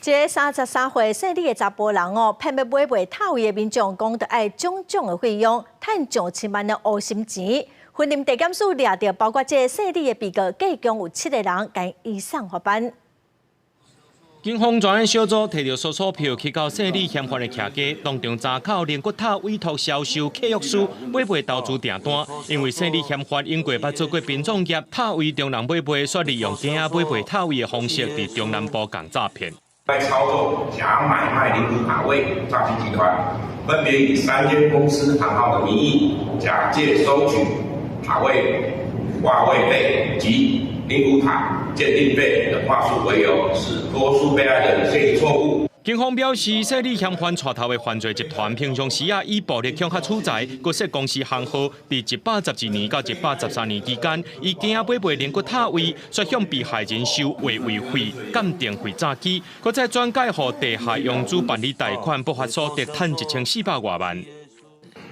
一个33岁姓李的查甫人哦，骗要买卖塔位的民众讲，得爱种种的费用，赚上千万的乌心钱。婚姻地检署抓到包括这个姓李的被告，计共有7个人，该移送法办。警方专案小组摕到搜索票去到姓李嫌犯的徛家，当场查扣灵骨塔委托销售契约书，买卖投资订单。因为姓李嫌犯因过捌做过殡葬业，塔位中人买卖，却利用假买卖塔位的方式，伫中南部共诈骗。在操作假买卖灵骨塔位诈欺集团，分别以3间公司行号的名义，假借收取塔位挂位费及灵骨塔鉴定费的话术为由，使多数被害人陷入错误。警方表示，姓李嫌犯带头的犯罪集团，平常时以暴力恐吓处财，各设公司行号，伫112年到113年期间，以假买卖灵骨塔位，却向被害人收维护费、鉴定费诈欺，搁再转介予地下用资办理贷款，不法所得赚1400多万。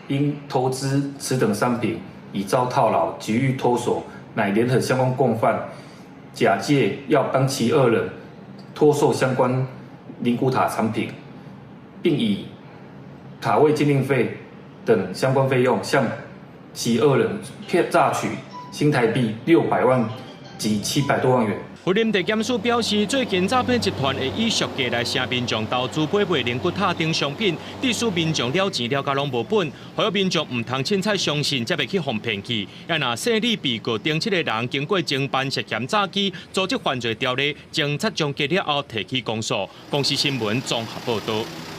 因投资此等商品已遭套牢，急欲脱手，乃联合相关共犯，假借要帮其2人脱售相关灵骨塔产品，并以塔位鉴定费等相关费用向其2人诈取新台币600万及700多万元。婚姻地检署表示，最近诈骗集团会以俗价来向民众投资买卖灵骨塔等商品，致使民众了钱了甲拢无本，害民众唔通凊彩相信，才袂去互骗去。也若姓李被告等7个人经过侦办涉嫌诈欺、组织犯罪条例，警察将结了后提起公诉。公司新闻综合报道。